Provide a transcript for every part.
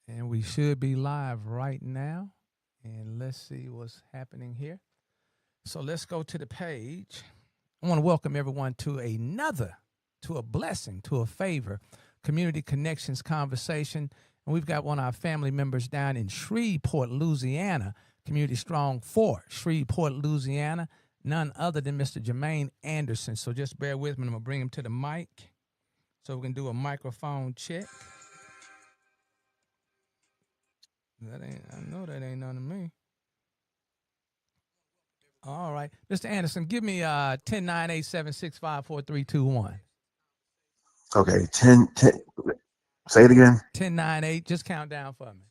And we should be live right now. And let's see what's happening here. So let's go to the page. I want to welcome everyone to a blessing, to a favor, Community Connections Conversation. And we've got one of our family members down in Shreveport, Louisiana, Community Strong 4, Shreveport, Louisiana, none other than Mr. JERMAINE Anderson. So just bear with me. I'm going to bring him to the mic so we can do a microphone check. I know that ain't none of me. All right. Mr. Anderson, give me 10-9-8-7-6-5-4-3-2-1. Okay, 10, say it again. 10-9-8, just count down for me.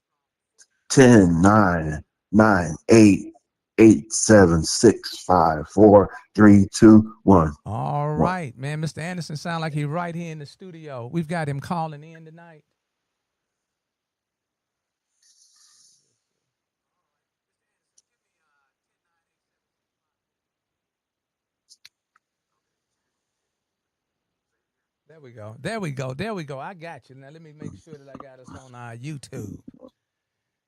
10, 9, 9, 8, 8, 7, 6, 5, 4, 3, 2, 1. All right, man. Mr. Anderson sound like he's right here in the studio. We've got him calling in tonight. There we go. I got you. Now let me make sure that I got us on YouTube.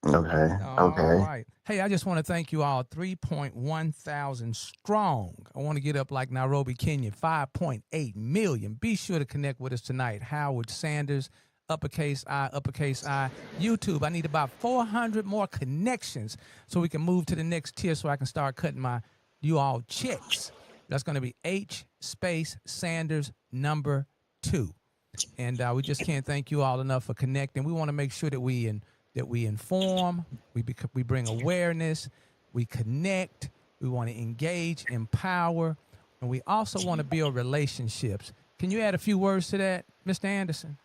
Okay. All right. Hey, I just want to thank you all. 3.1 thousand strong. I want to get up like Nairobi, Kenya. 5.8 million. Be sure to connect with us tonight. Howard Sanders, uppercase I. YouTube, I need about 400 more connections so we can move to the next tier so I can start cutting you all checks. That's going to be H space Sanders number 2. And we just can't thank you all enough for connecting. We want to make sure that we inform, we bring awareness, we connect, we want to engage, empower, and we also want to build relationships. Can you add a few words to that, Mr. Anderson?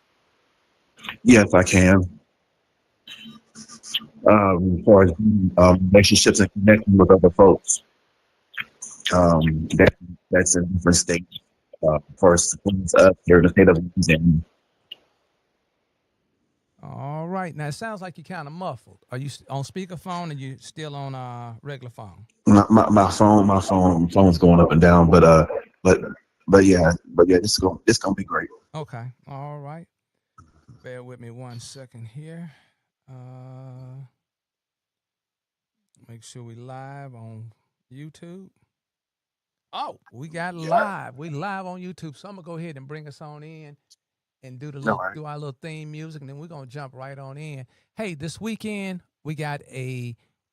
Yes, I can. As far as relationships and connecting with other folks, that's a different state. First, up here in the state of Louisiana. All right. Now, it sounds like you're kind of muffled. Are you on speakerphone or you still on regular phone? My phone's going up and down, but yeah, it's gonna be great. Okay. All right. Bear with me 1 second here. Make sure we live on YouTube. Oh, we got live. We live on YouTube. So I'm gonna go ahead and bring us on in and do our little theme music, and then we're gonna jump right on in. Hey, this weekend we got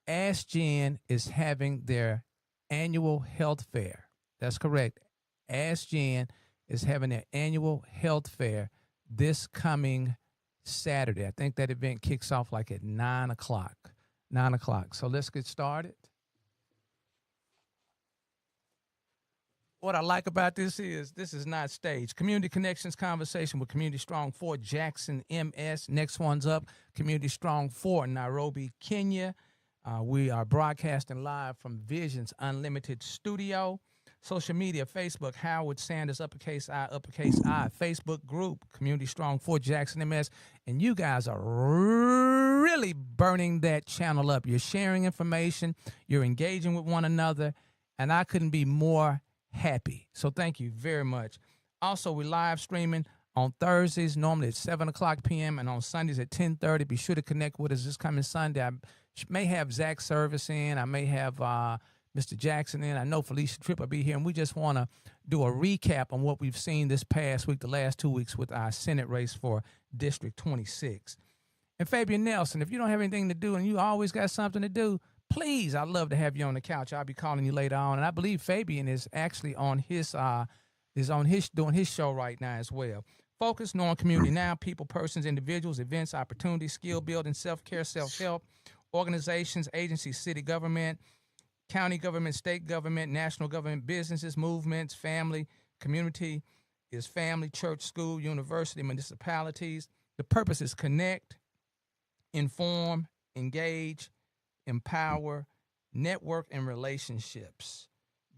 Ask Gen is having their annual health fair. That's correct. Ask Gen is having their annual health fair this coming Saturday. I think that event kicks off like at 9 o'clock. 9 o'clock. So let's get started. What I like about this is not staged. Community Connections Conversation with Community Strong 4, Jackson, MS. Next one's up, Community Strong 4, Nairobi, Kenya. We are broadcasting live from Visions Unlimited Studio. Social media, Facebook, Howard Sanders, uppercase I. Facebook group, Community Strong 4, Jackson, MS. And you guys are really burning that channel up. You're sharing information. You're engaging with one another. And I couldn't be more happy. So thank you very much. Also, we're live streaming on Thursdays, normally at 7 o'clock p.m. and on Sundays at 10:30. Be sure to connect with us this coming Sunday. I may have Zach Service in. I may have Mr. Jackson in. I know Felicia Tripp will be here. And we just want to do a recap on what we've seen this past week, the last 2 weeks with our Senate race for District 26. And Fabian Nelson, if you don't have anything to do and you always got something to do, please, I'd love to have you on the couch. I'll be calling you later on. And I believe Fabian is actually on doing his show right now as well. Focus, knowing community now, people, persons, individuals, events, opportunities, skill building, self-care, self-help, organizations, agencies, city government, county government, state government, national government, businesses, movements, family, community is family, church, school, university, municipalities. The purpose is connect, inform, engage, empower, network, and relationships.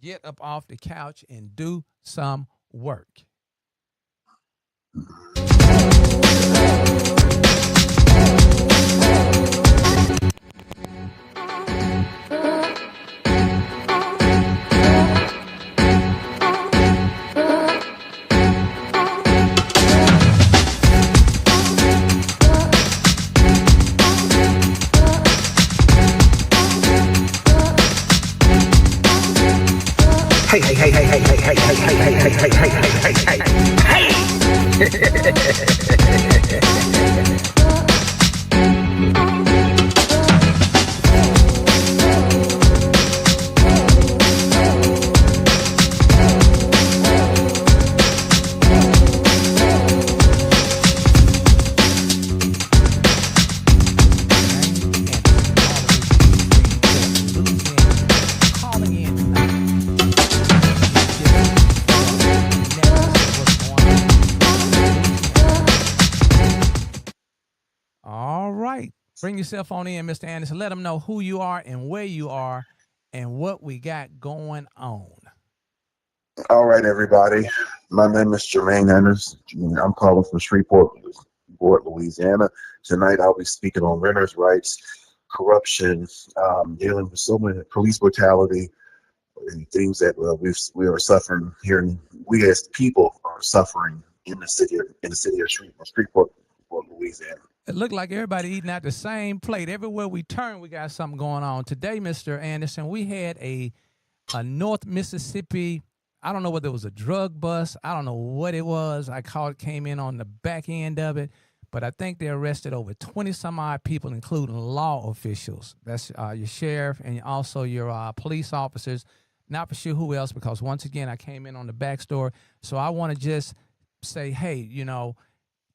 Get up off the couch and do some work. All right. Bring yourself on in, Mr. Anderson. Let them know who you are and where you are and what we got going on. All right, everybody. My name is Jermaine Anderson. I'm calling from Shreveport, Louisiana. Tonight, I'll be speaking on renters' rights, corruption, dealing with so many police brutality, and things that we are suffering here. We as people are suffering in the city of Shreveport, Louisiana. It looked like everybody eating at the same plate. Everywhere we turn, we got something going on. Today, Mr. Anderson, we had a North Mississippi, I don't know whether it was a drug bust. I don't know what it was. Came in on the back end of it. But I think they arrested over 20-some-odd people, including law officials. That's your sheriff and also your police officers. Not for sure who else, because once again, I came in on the back door. So I want to just say, hey, you know,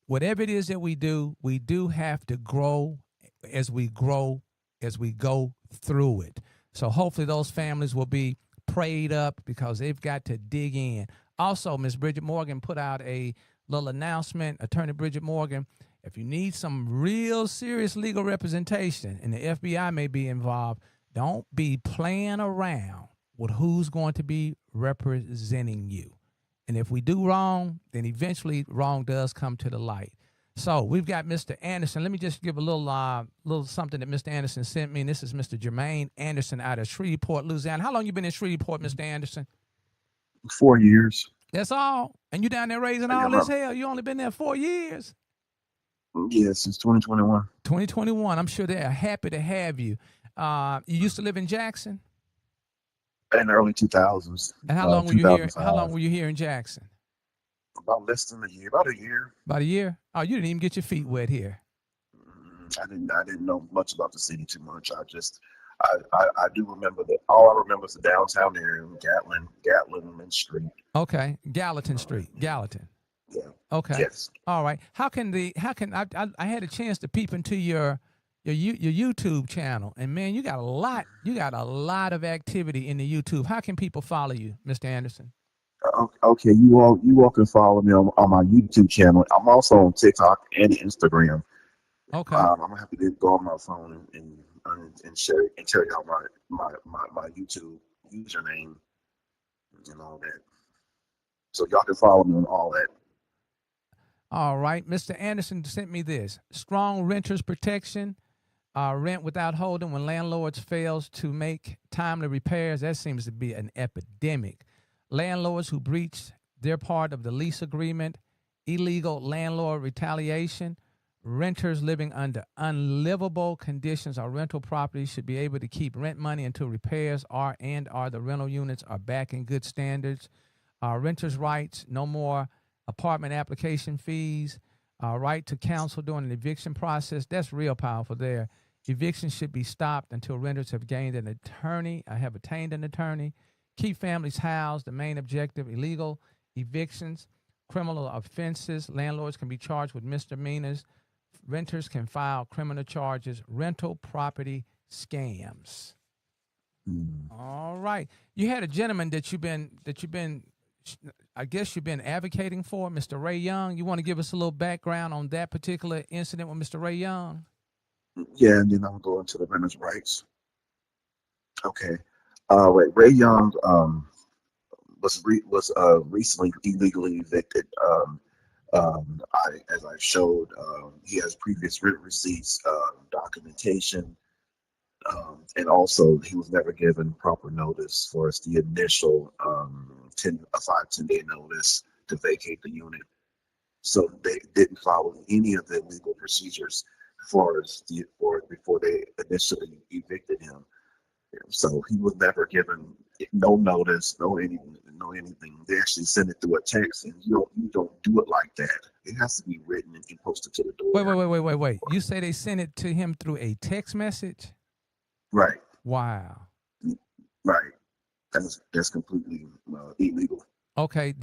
whatever it is that we do have to grow as we go through it. So hopefully those families will be prayed up because they've got to dig in. Also, Ms. Bridget Morgan put out a little announcement, Attorney Bridget Morgan. If you need some real serious legal representation and the FBI may be involved, don't be playing around with who's going to be representing you. And if we do wrong, then eventually wrong does come to the light. So we've got Mr. Anderson. Let me just give a little something that Mr. Anderson sent me. And this is Mr. Jermaine Anderson out of Shreveport, Louisiana. How long you been in Shreveport, Mr. Anderson? 4 years. That's all. And you down there raising all this hell? You only been there 4 years? Yeah, since 2021. 2021. I'm sure they're happy to have you. You used to live in Jackson? In the early 2000s. And how long were you here? How long were you here in Jackson? About less than a year. About a year. About a year? Oh, you didn't even get your feet wet here. I didn't know much about the city too much. I do remember that. All I remember is the downtown area, Gatlin Street. Okay, Gallatin Street, Gallatin. Yeah. Okay. Yes. All right. I had a chance to peep into your YouTube channel, and man, you got a lot of activity in the YouTube. How can people follow you, Mr. Anderson? Okay, you all can follow me on my YouTube channel. I'm also on TikTok and Instagram. Okay. I'm happy to go on my phone and share and tell y'all my YouTube username and all that. So y'all can follow me on all that. All right. Mr. Anderson sent me this. Strong renters protection, rent without holding when landlords fails to make timely repairs. That seems to be an epidemic. Landlords who breach their part of the lease agreement, illegal landlord retaliation, renters living under unlivable conditions or rental properties should be able to keep rent money until repairs are the rental units are back in good standards. Renters' rights, no more apartment application fees, right to counsel during an eviction process. That's real powerful there. Evictions should be stopped until renters have gained an attorney, have attained an attorney. Keep families housed, the main objective. Illegal evictions, criminal offenses. Landlords can be charged with misdemeanors. Renters can file criminal charges. Rental property scams. All right. You had a gentleman that you've been I guess you've been advocating for, Mr. Ray Young. You want to give us a little background on that particular incident with Mr. Ray Young? Yeah, and then I'm going to the renters' rights. Okay. Ray Young was recently illegally evicted. As I showed, he has previous rent receipts, documentation, and also he was never given proper notice for the initial 5-10 day notice to vacate the unit. So they didn't follow any of the legal procedures before they initially evicted him. So he was never given no notice, no anything. They actually sent it through a text, and you don't do it like that. It has to be written and posted to the door. Wait. You say they sent it to him through a text message? Right. Wow. Right. That's completely illegal. Okay.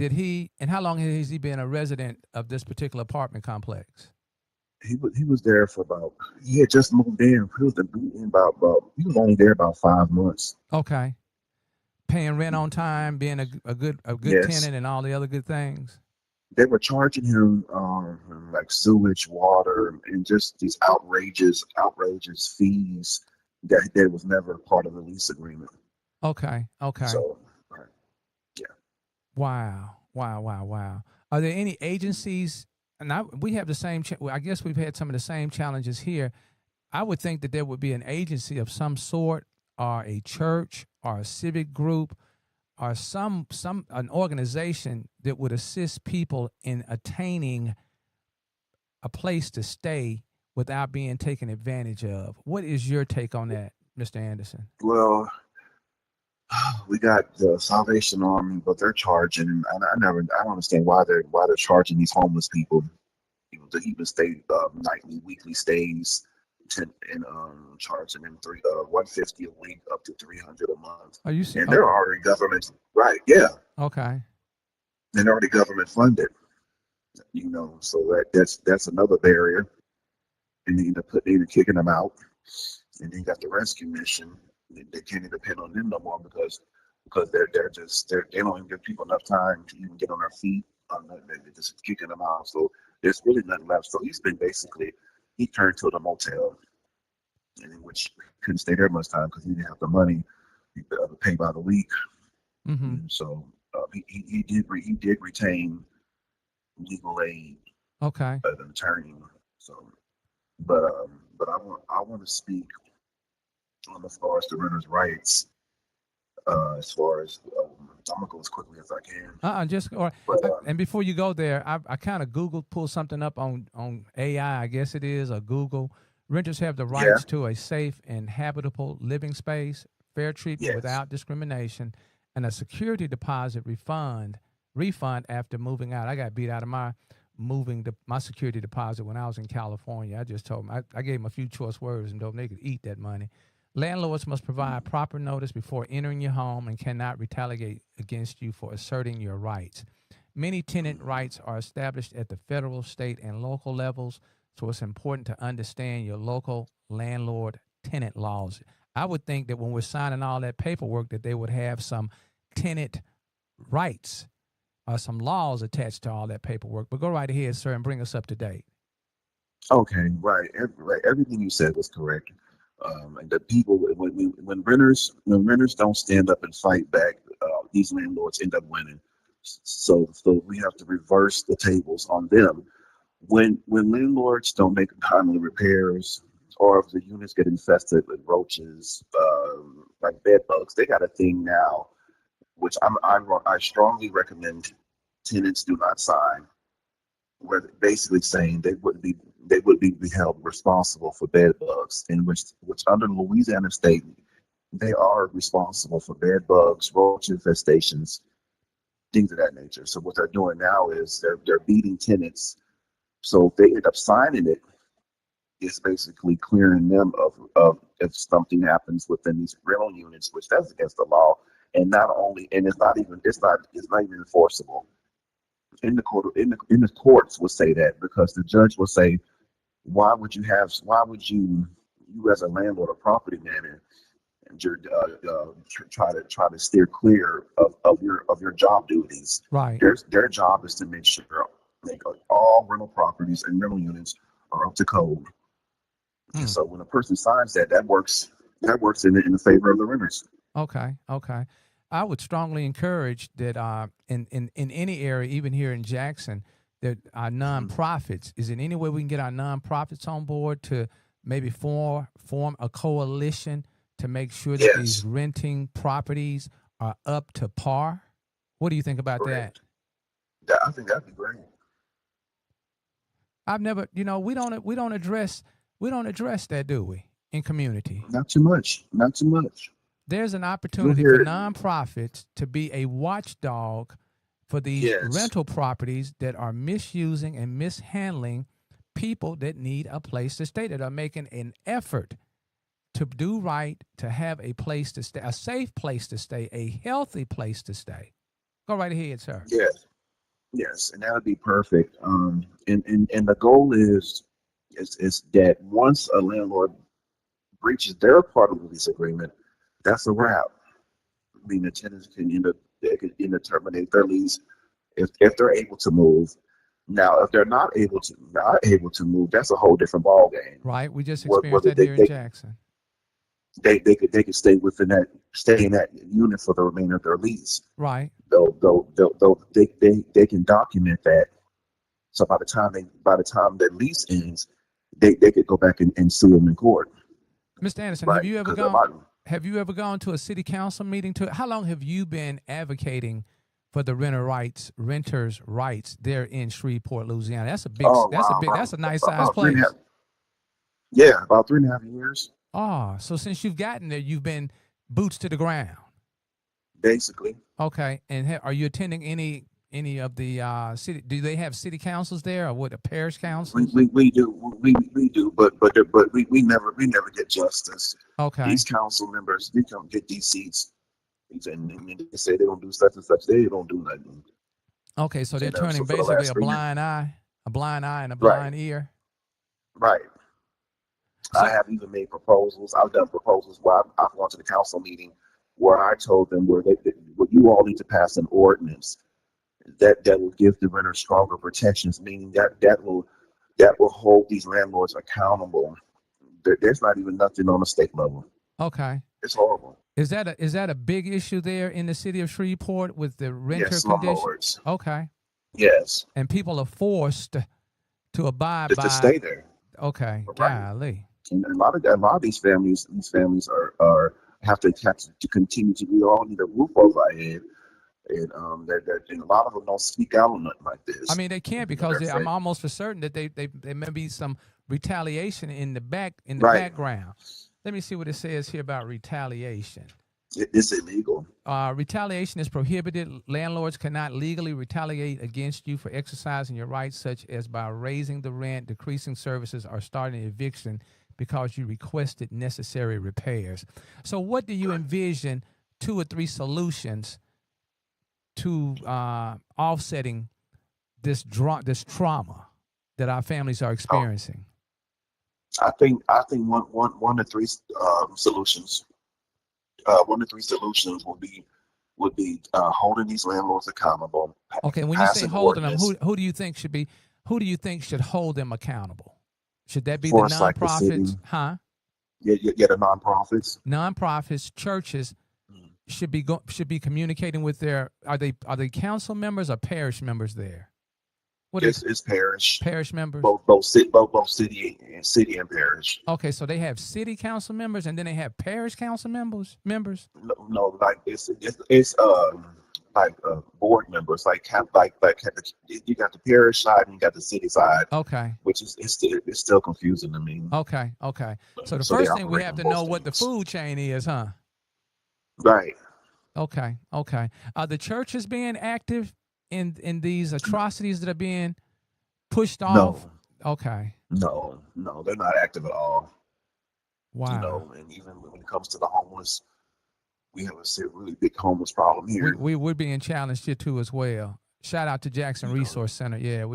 And how long has he been a resident of this particular apartment complex? He was there for he had just moved in. He was only there about 5 months. Okay. Paying rent on time, being a good Yes. tenant, and all the other good things. they were charging him like sewage, water, and just these outrageous fees that was never part of the lease agreement. Okay. Okay. So, right, yeah, Wow. Wow. Wow. Wow. Are there any agencies? And we have the same. Well, I guess we've had some of the same challenges here. I would think that there would be an agency of some sort, or a church, or a civic group, or some an organization that would assist people in attaining a place to stay without being taken advantage of. What is your take on that, Mr. Anderson? well, we got the Salvation Army, but they're charging. I don't understand why they're charging these homeless people, to even stay nightly, weekly stays, and charging them 150 a week up to 300 a month, Are you see? and they're Okay. already government, right? Yeah, Okay. they're already government funded. So that's another barrier, and they end up kicking them out, and then you got the rescue mission. They can't even depend on them no more because they don't even give people enough time to even get on their feet. They're just kicking them out. So there's really nothing left. So he turned to the motel, and in which he couldn't stay there much time because he didn't have the money to pay by the week. Mm-hmm. And so he did retain legal aid, Okay. an attorney. So, but I want to speak on as far as the renters' rights. As far as I'm gonna go as quickly as I can. Just or But and before you go there, I kind of pulled something up on AI, I guess it is, or Google. Renters have the yeah, rights to a safe and habitable living space, fair treatment yes, without discrimination, and a security deposit refund after moving out. I got beat out of my security deposit when I was in California. I just told them I gave them a few choice words and told them they could eat that money. Landlords must provide proper notice before entering your home and cannot retaliate against you for asserting your rights. Many tenant rights are established at the federal, state, and local levels, so it's important to understand your local landlord tenant laws. I would think that when we're signing all that paperwork that they would have some tenant rights or some laws attached to all that paperwork. But go right ahead, sir, and bring us up to date. okay, right, right. Everything you said was correct. And the people when renters don't stand up and fight back, these landlords end up winning. So we have to reverse the tables on them. When landlords don't make timely repairs, or if the units get infested with roaches, like bed bugs, they got a thing now, which I strongly recommend tenants do not sign, where they're basically saying they would be held responsible for bed bugs, in which under Louisiana state they are responsible for bed bugs, roach infestations, things of that nature. So what they're doing now is they're beating tenants. So if they end up signing it, it's basically clearing them of if something happens within these rental units, which that's against the law. And not only, and it's not even enforceable. In the courts will say that, because the judge will say, why would you as a landlord or property manager try to steer clear of your job duties. Right. Their job is to make sure all rental properties and rental units are up to code. And Hmm. so when a person signs that works in the favor of the renters. Okay. Okay. I would strongly encourage that in any area, even here in Jackson, that our Mhm. nonprofits, is there any way we can get our nonprofits on board to maybe form a coalition to make sure that these Yes, renting properties are up to par? What do you think about that? correct. I think that'd be great. I've never, we don't address that, do we, in community? Not too much. Not too much. There's an You'll opportunity for hear it. nonprofits to be a watchdog for these Yes. rental properties that are misusing and mishandling people that need a place to stay, that are making an effort to do right, to have a place to stay, a safe place to stay, a healthy place to stay. Go right ahead, sir. Yes. Yes. And that would be perfect. And the goal is that once a landlord breaches their part of the lease agreement, that's a wrap. I mean, the tenants can end up they could end up terminate their lease, if they're able to move. Now, if they're not able to move, that's a whole different ball game. Right. We just experienced Whether that here in Jackson. they could stay in that unit for the remainder of their lease. Right. They can document that. So by the time their lease ends, they could go back and sue them in court. Mr. Anderson, Right, have you ever gone to a city council meeting? How long have you been advocating for the renters' rights there in Shreveport, Louisiana? That's a big. That's a nice sized place. About 3.5 years. Oh, so since you've gotten there, you've been boots to the ground. Basically. Okay, and are you attending any of the city? Do they have city councils there, or what? A parish council? We do, but we never get justice. Okay. These council members, they come get these seats, and they say they don't do such and such. They don't do nothing. Okay, so they're turning basically a blind eye and a blind ear. Right. So, I have even made proposals. I've done proposals where I've gone to the council meeting where I told them where you all need to pass an ordinance that will give the renters stronger protections, meaning that will hold these landlords accountable. There's not even nothing on the state level. Okay. It's horrible. Is that a big issue there in the city of Shreveport with the renter conditions? Okay. Yes. And people are forced to abide by to stay there. Okay. Right. Golly. And a lot of these families are have to continue to. We all need a roof over our head. And and a lot of them don't speak out on nothing like this. I mean, they can't because I'm almost for certain that there may be some retaliation in the background. Let me see what it says here about retaliation. It's illegal. Retaliation is prohibited. Landlords cannot legally retaliate against you for exercising your rights, such as by raising the rent, decreasing services, or starting eviction because you requested necessary repairs. So what do you envision 2 or 3 solutions to offsetting this trauma that our families are experiencing? I think one of 3 solutions. One of 3 solutions would be holding these landlords accountable. Okay, when you say holding them, who do you think should hold them accountable? Should that be the nonprofits? Huh? Yeah, the nonprofits. Nonprofits, churches should be communicating with their. Are they council members or parish members there? It's parish. Parish members. Both city and parish. Okay, so they have city council members and then they have parish council members. No, like it's like board members. Like you got the parish side and you got the city side. Okay. Which is it's still confusing to me. Okay. So the first thing we have to know what the food chain is, huh? Right. Okay. Are the churches being active in these atrocities that are being pushed off? No. Okay. No, they're not active at all. Wow. And even when it comes to the homeless, we have a really big homeless problem here. We're being challenged here too as well. Shout out to Jackson Resource Center. Yeah,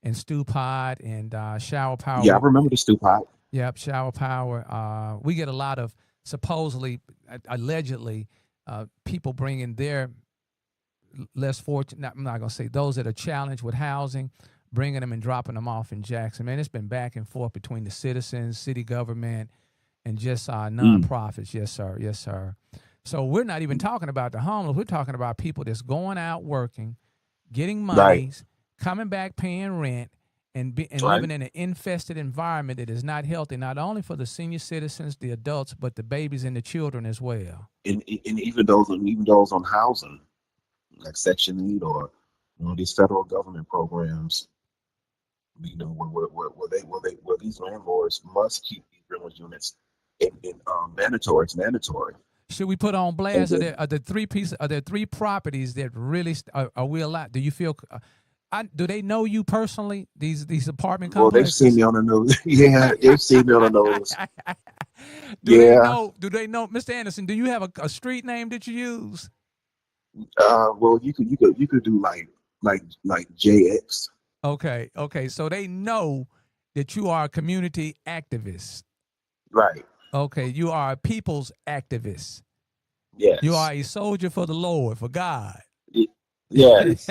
and Stew Pod and Shower Power. Yeah, I remember the Stew Pod. Yep, Shower Power. We get a lot of allegedly, people bringing their less fortunate. I'm not gonna say those that are challenged with housing, bringing them and dropping them off in Jackson. Man, it's been back and forth between the citizens, city government, and just nonprofits. Yes, sir. So we're not even talking about the homeless. We're talking about people that's going out working, getting money, coming back paying rent, and living in an infested environment that is not healthy, not only for the senior citizens, the adults, but the babies and the children as well. And even those on housing, like Section 8 or these federal government programs, where these landlords must keep these rental units in mandatory. It's mandatory. Should we put on blast? Are there 3 properties that really are we allowed? Do you feel? Do they know you personally? These apartment complexes. Well, they've seen me on the news. Yeah, they've seen me on the news. Do they know, Mr. Anderson? Do you have a street name that you use? Well, you could do like JX. Okay. So they know that you are a community activist. Right. Okay, you are a people's activist. Yes. You are a soldier for the Lord, for God. Yes.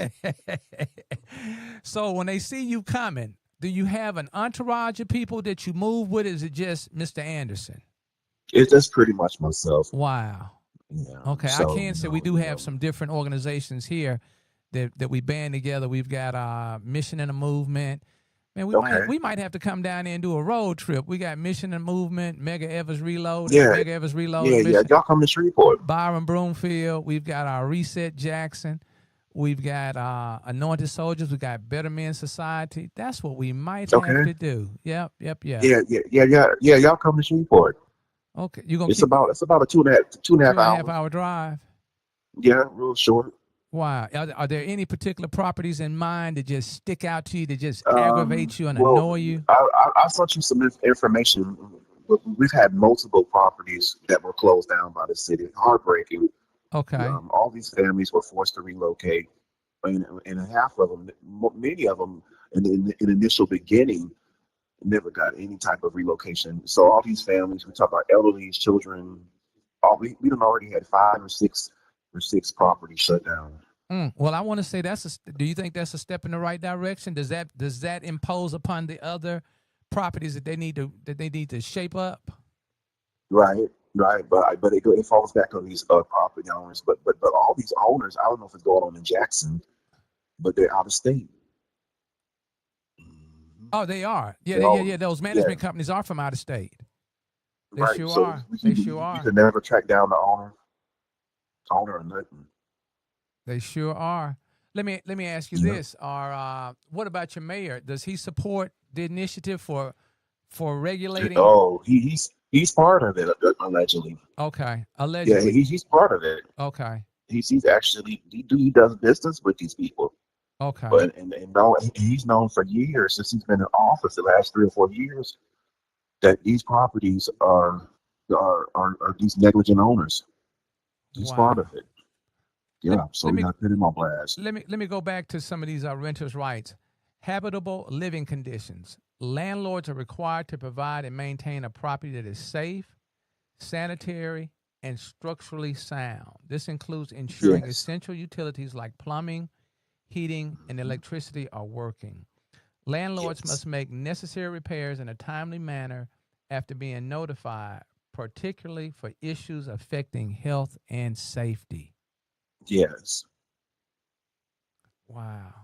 So when they see you coming, do you have an entourage of people that you move with? Is it just Mr. Anderson? It's just pretty much myself. Wow. Yeah. Okay, I So, can say we do have some different organizations here that we band together. We've got Mission and a Movement. Man, okay. we might have to come down there and do a road trip. We got Mission and Movement, Mega Evers Reloaded, Yeah. Mega Evers Reloaded, Yeah. Mission, Y'all come to Shreveport. Byron Broomfield. We've got our Reset Jackson. We've got Anointed Soldiers. We got Better Men Society. That's what we might have to do. Yep. Yeah. Y'all come to Shreveport. Okay, you gonna It's keep about a two and a half hours. hour drive. Yeah, real short. Wow. Are there any particular properties in mind that just stick out to you, that just aggravate you and annoy you? I sent you some information. We've had multiple properties that were closed down by the city. Heartbreaking. Okay. All these families were forced to relocate, and half of them, many of them, in the initial beginning, never got any type of relocation. So all these families, we talk about elderly, children, we done already had 5 or 6 properties shut down. Well, I want to say do you think that's a step in the right direction? Does that impose upon the other properties that they need to shape up? Right. But it falls back on these property owners. But all these owners, I don't know if it's going on in Jackson, but they're out of state. Oh, they are. Yeah. Those management companies are from out of state. They right. sure So are. You can never track down the owner or nothing. They sure are. Let me ask you this: what about your mayor? Does he support the initiative for regulating? Oh, he's part of it, allegedly. Okay, allegedly. Yeah, he's part of it. Okay. He's actually he does business with these people. Okay. But and he's known for years, since he's been in office, the last 3 or 4 years, that these properties are these negligent owners. He's part of it. Yeah, so we got to put him on blast. Let me go back to some of these renters' rights. Habitable living conditions. Landlords are required to provide and maintain a property that is safe, sanitary, and structurally sound. This includes ensuring essential utilities like plumbing, heating, and electricity are working. Landlords must make necessary repairs in a timely manner after being notified, particularly for issues affecting health and safety. Yes. Wow.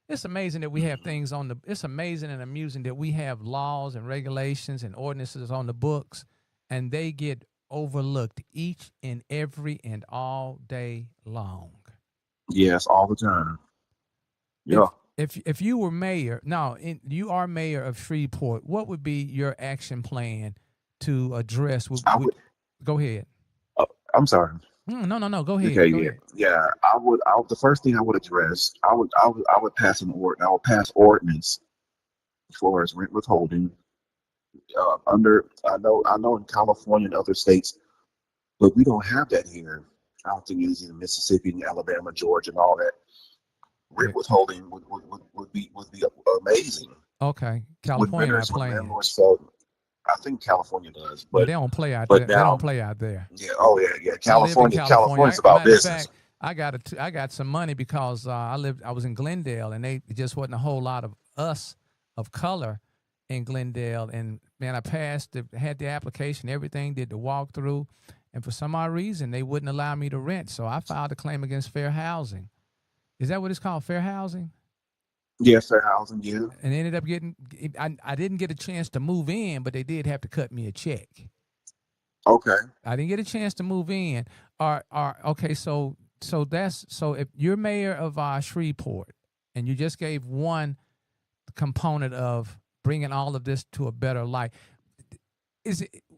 It's amazing that we have things it's amazing and amusing that we have laws and regulations and ordinances on the books, and they get overlooked each and every and all day long. Yes, all the time. Yeah. If you were mayor, you are mayor of Shreveport, what would be your action plan to address? Go ahead. I'm sorry. No. Go ahead. Okay, yeah. I would. The first thing I would address, I would pass ordinance as far as rent withholding. I know in California and other states, but we don't have that here. I don't think it's in Mississippi, and Alabama, Georgia, and all that. Rent withholding would be amazing. Okay, California not playing. I think California does, but they don't play out there. They don't play out there. Yeah. Oh yeah. California's about business. I got some money because I was in Glendale, and they just wasn't a whole lot of us of color in Glendale. And man, I had the application, everything, did the walkthrough, and for some odd reason they wouldn't allow me to rent. So I filed a claim against fair housing. Is that what it's called, fair housing? Yeah, fair housing, yeah. And ended up I didn't get a chance to move in, but they did have to cut me a check. Okay. I didn't get a chance to move in. Okay, so if you're mayor of Shreveport and you just gave one component of bringing all of this to a better light,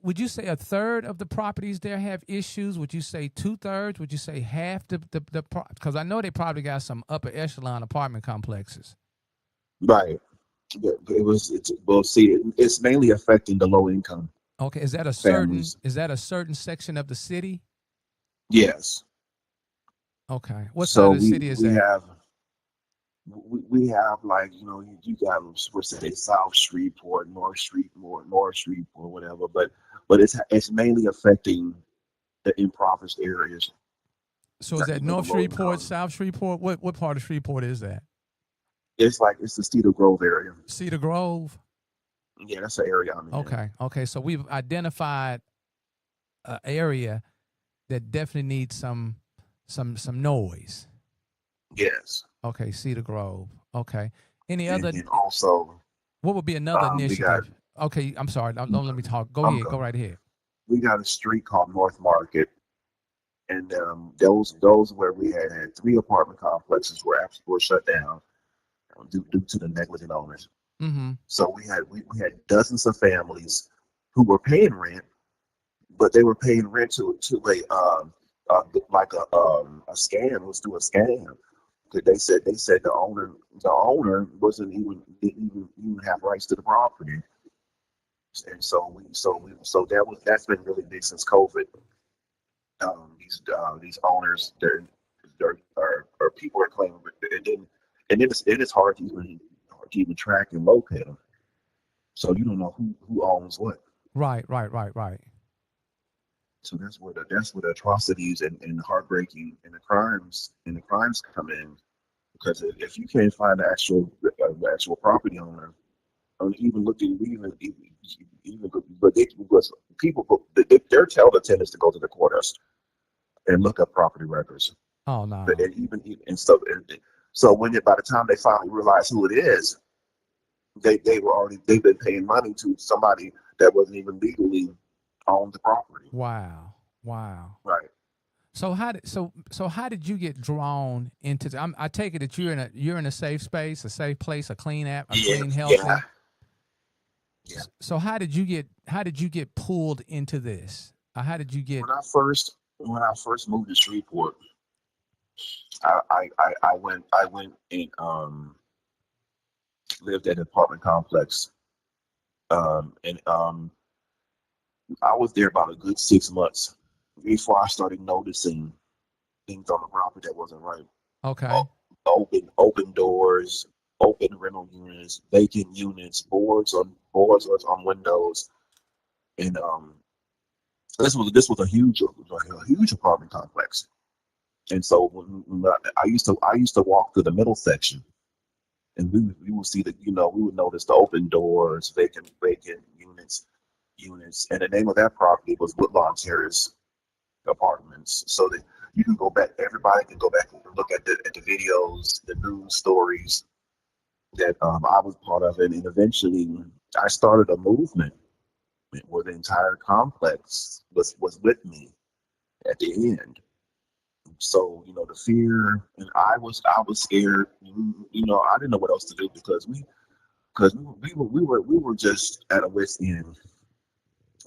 would you say a third of the properties there have issues? Would you say 2/3? Would you say half because I know they probably got some upper echelon apartment complexes. Right. It's mainly affecting the low income. Okay, is that a certain section of the city? Yes. Okay. What side of the city is that? We have, like, you got, we're saying South Shreveport, North Shreveport, whatever, but it's mainly affecting the impoverished areas. So is like that you know the North low Shreveport, South Shreveport? What part of Shreveport is that? it's the Cedar Grove area. Cedar Grove. Yeah, that's the area I'm in. Okay. Okay. So we've identified an area that definitely needs some noise. Yes. Okay. Cedar Grove. Okay. Any And other? then also, What would be another we got initiative? Okay. I'm sorry. Don't let me talk. Go I'm ahead. Go go- right ahead. we got a street called North Market, and those where we had 3 apartment complexes were shut down due to the negligent owners. Mm-hmm. So we had dozens of families who were paying rent, but they were paying rent to like a scam. It was through a scam. They said the owner didn't even have rights to the property, and that's been really big since COVID. These owners, or people are claiming, and it's hard to even track and locate them. So you don't know who owns what. Right. Right. Right. Right. So that's where the atrocities and the heartbreaking and the crimes come in. Because if you can't find the actual property owner, or even looking even but they, because people they're telling the tenants to go to the courthouse and look up property records. Oh But no. and even and so when by the time they finally realize who it is, they've been paying money to somebody that wasn't even legally owned the property. Wow. Wow. Right. So how did you get drawn into I take it that you're in a safe space, a safe place, a clean a Yeah. clean, Yeah. healthy. Yeah. So how did you get pulled into this? How did you get? When I first moved to Shreveport, I went and lived at an apartment complex. And I was there about a good 6 months before I started noticing things on the property that wasn't right. Okay. O- open doors, open rental units, vacant units, boards on windows, and this was a huge apartment complex. And so when I used to walk through the middle section, and we would see that we would notice the open doors, vacant units, and the name of that property was Woodlawn Terrace Apartments. So that you can go back, everybody can go back and look at the videos, the news stories that I was part of, and eventually I started a movement where the entire complex was with me at the end. So the fear, and I was scared. I didn't know what else to do because we were just at a wit's end.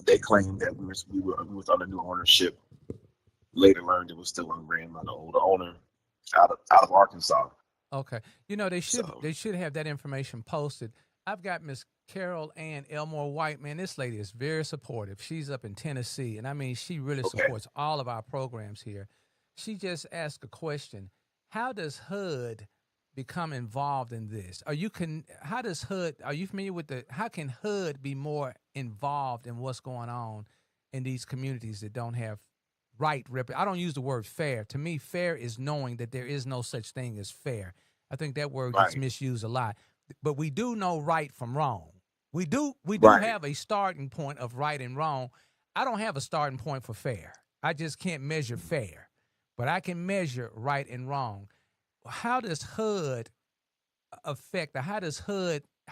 They claimed that we was under new ownership. Later learned it was still ran by the older owner out of Arkansas. Okay. They should So they should have that information posted. I've got Miss Carol Ann Elmore White. Man, this lady is very supportive. She's up in Tennessee, and I mean, she really okay, supports all of our programs here. She just asked a question: how does HUD become involved in this? How does HUD? Are you familiar with the? How can HUD be more involved in what's going on in these communities that don't have I don't use the word fair. To me, fair is knowing that there is no such thing as fair. I think that word gets right, misused a lot. But we do know right from wrong. We do right, have a starting point of right and wrong. I don't have a starting point for fair. I just can't measure fair. But I can measure right and wrong. How does HUD affect, or how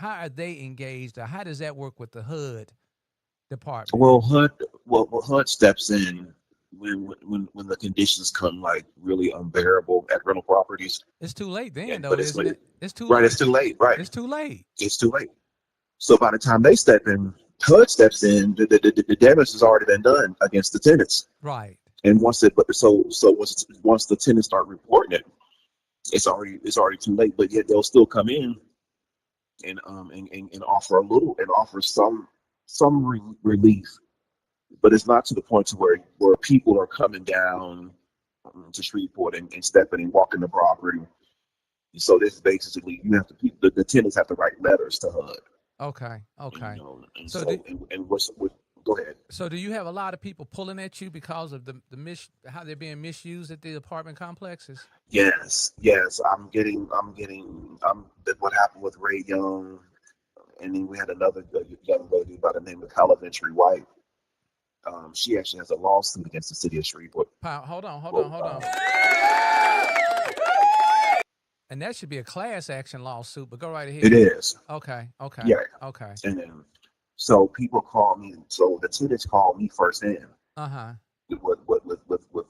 are they engaged, or how does that work with the HUD department? well, HUD steps in when the conditions come like really unbearable at rental properties. It's too late then, And though, but it's isn't it? It's too right, it's late. too late. Right, It's too late. it's too late. So by the time they step in, HUD steps in. The damage has already been done against the tenants. Right. And once the tenants start reporting it, it's already too late. But yet they'll still come in and offer some relief. But it's not to the point to where people are coming down to Shreveport and stepping and walking the property. So this basically you have to the tenants have to write letters to HUD. Okay. And, Okay. and So do, so and what's what. go ahead. So do you have a lot of people pulling at you because of how they're being misused at the apartment complexes? Yes, yes. What happened with Ray Young, and then we had another young lady by the name of Calaventry White. She actually has a lawsuit against the city of Shreveport. Hold on, hold Well, on, hold on. And that should be a class action lawsuit, but go right it ahead. is. Okay, okay, Yeah. okay. And then, so people call me. So the students call me first in Uh-huh. with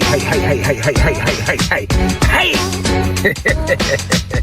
hey, hey, hey, hey, hey, hey, hey, hey, hey, hey, hey.